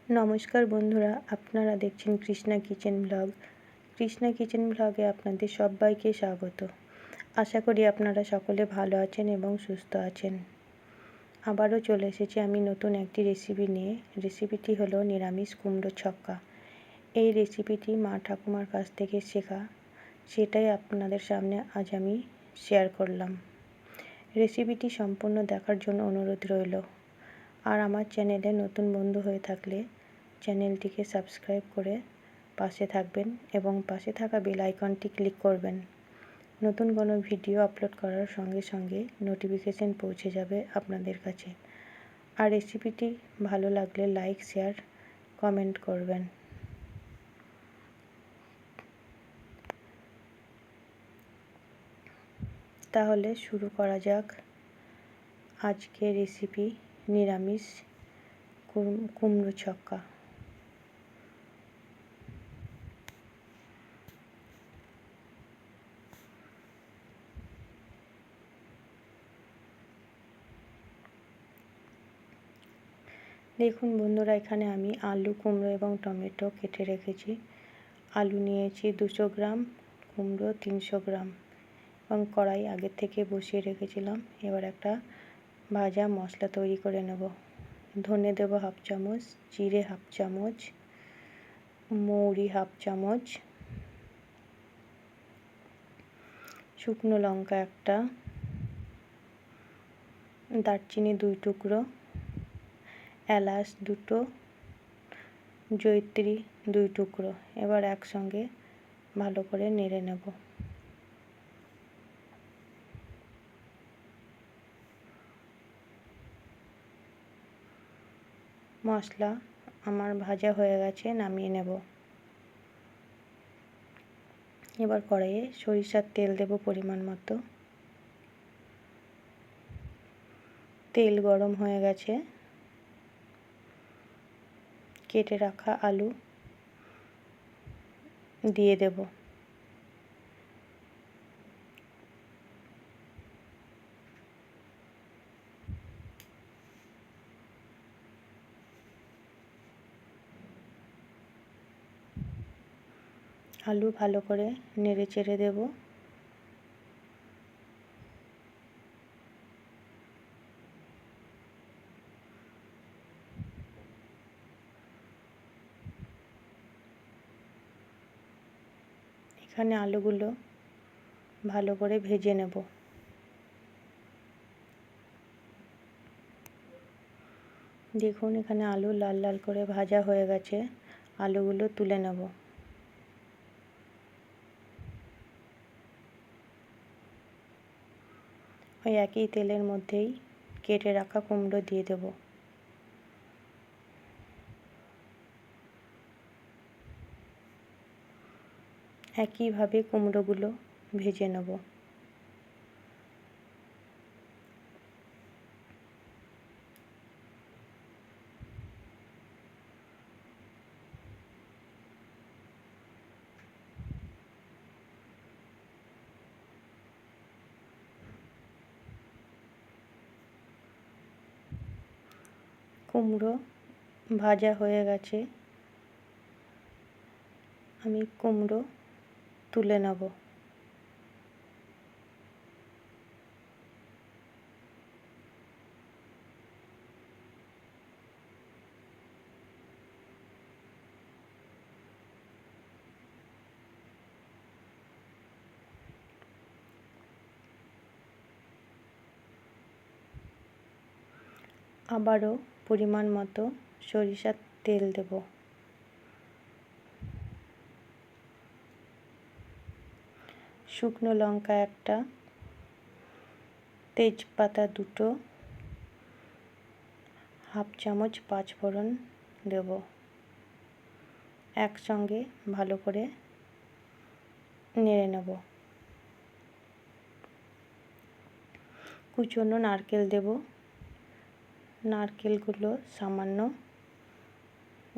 নমস্কার বন্ধুরা, আপনারা দেখছেন Krishna kitchen blog. Krishna kitchen ব্লগে আপনাদের সবাইকে স্বাগত। আশা করি আপনারা সকলে ভালো আছেন এবং সুস্থ আছেন। আবারও চলে এসেছি আমি নতুন একটি রেসিপি নিয়ে। রেসিপিটি হলো নিরামিষ কুমড়ো ছক্কা। এই রেসিপিটি মা ঠাকুমার কাছ থেকে শেখা, সেটাই আপনাদের সামনে আজ আমি শেয়ার করলাম। রেসিপিটি সম্পূর্ণ দেখার জন্য অনুরোধ রইল। আর আমার চ্যানেলে নতুন বন্ধু হয়ে থাকলে চ্যানেলটিকে সাবস্ক্রাইব করে পাশে থাকবেন এবং পাশে থাকা বেল আইকনটি ক্লিক করবেন। নতুন কোনো ভিডিও আপলোড করার সঙ্গে সঙ্গে নোটিফিকেশন পৌঁছে যাবে আপনাদের কাছে। আর রেসিপিটি ভালো লাগলে লাইক, শেয়ার, কমেন্ট করবেন। তাহলে শুরু করা যাক আজকের রেসিপি, নিরামিষ কুমড়ো ছক্কা। দেখুন বন্ধুরা, এখানে আমি আলু, কুমড়ো এবং টমেটো কেটে রেখেছি। আলু নিয়েছি 200 গ্রাম, কুমড়ো 300 গ্রাম এবং কড়াই আগে থেকে বসিয়ে রেখেছিলাম। এবার একটা ভাজা মশলা তৈরি করে নেব। ধনে দেব হাফ চামচ, জিরে হাফ চামচ, মৌরি হাফ চামচ, শুকনো লঙ্কা একটা, দারচিনি 2 টুকরো, এলাচ 2টো, জয়িত্রী 2 টুকরো। এবার একসঙ্গে ভালো করে নেড়ে নেব। মশলা আমার ভাজা হয়ে গেছে, নামিয়ে নেব। এবার কড়াইয়ে সরিষার তেল দেব পরিমাণ মতো। তেল গরম হয়ে গেছে, কেটে রাখা আলু দিয়ে দেব। আলু ভালো করে নেড়ে চেড়ে দেব। এখানে আলুগুলো ভালো করে ভেজে নেব। দেখুন এখানে আলু লাল লাল করে ভাজা হয়ে গেছে। আলুগুলো তুলে নেব। ওই একই তেলের মধ্যেই কেটে রাখা কুমড়ো দিয়ে দেব। একইভাবে কুমড়োগুলো ভেজে নেব। কুমড়ো ভাজা হয়ে গেছে, আমি কুমড়ো তুলে নেব। আবারও পরিমাণ মতো সরিষার তেল দেব। শুকনো লঙ্কা একটা, তেজপাতা 2টো, হাফ চামচ পাঁচফোড়ন দেব। একসঙ্গে ভালো করে নেড়ে নেব। কুচনো নারকেল দেব। নারকেলগুলো সামান্য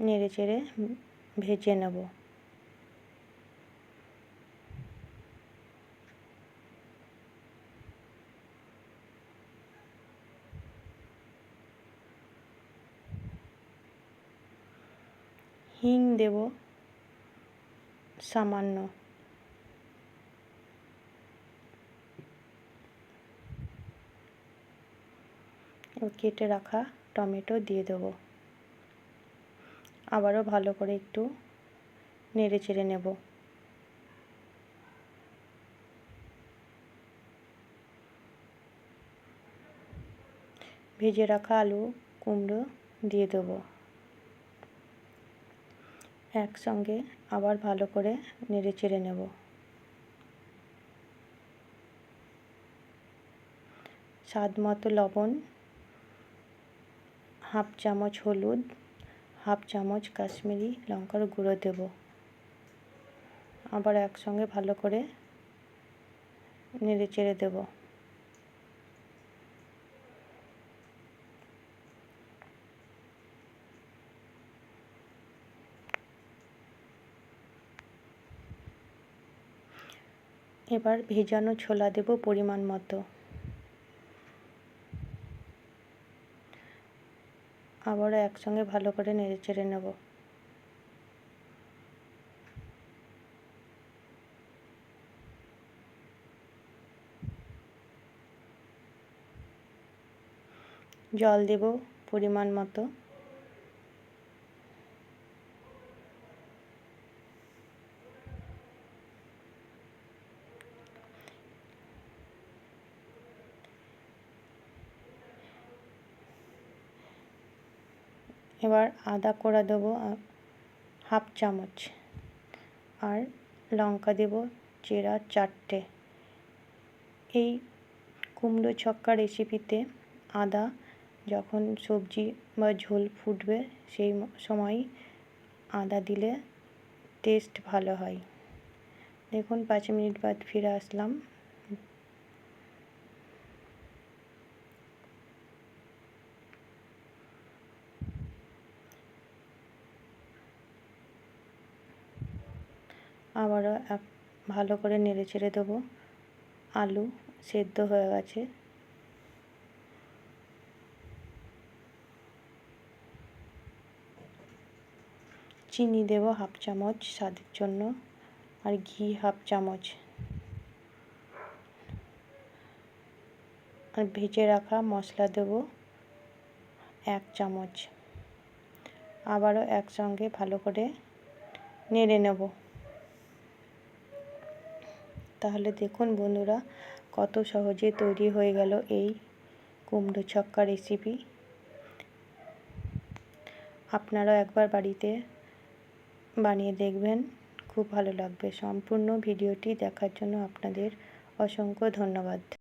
নেড়ে চেড়ে ভেজে নেব। হিং দেব সামান্য। কেটে রাখা টমেটো দিয়ে দেব। আবারও ভালো করে একটু নেড়ে চেড়ে নেব। ভেজে রাখা আলু কুমড়ো দিয়ে দেব। একসঙ্গে আবার ভালো করে নেড়ে চেড়ে নেব। স্বাদ মতো লবণ, হাফ চামচ হলুদ, হাফ চামচ কাশ্মীরি লঙ্কার গুঁড়ো দেব। আবার একসঙ্গে ভালো করে নেড়ে চেড়ে দেব। এবার ভেজানো ছোলা দেব পরিমাণ মতো। আবারও একসঙ্গে ভালো করে নেড়ে চেড়ে নেব। জল দেব পরিমাণ মতো। এবার আদা কোড়া দেব হাফ চামচ, আর লঙ্কা দেব চেরা 4টে। এই কুমড়ো ছক্কা রেসিপিতে আদা যখন সবজি বা ঝোল ফুটবে সেই সময় আদা দিলে টেস্ট ভালো হয়। দেখুন 5 মিনিট বাদ ফিরে আসলাম। আবারও ভালো করে নেড়ে চেড়ে দেবো। আলু সেদ্ধ হয়ে গেছে। চিনি দেব হাফ চামচ স্বাদের জন্য, আর ঘি হাফ চামচ, আর ভেজে রাখা মশলা দেব 1 চামচ। আবারও একসঙ্গে ভালো করে নেড়ে নেব। তাহলে দেখুন বন্ধুরা, কত সহজে তৈরি হয়ে গেল এই কুমড়ো ছক্কা রেসিপি। আপনারা একবার বাড়িতে বানিয়ে দেখবেন, খুব ভালো লাগবে। সম্পূর্ণ ভিডিওটি দেখার জন্য আপনাদের অসংখ্য ধন্যবাদ।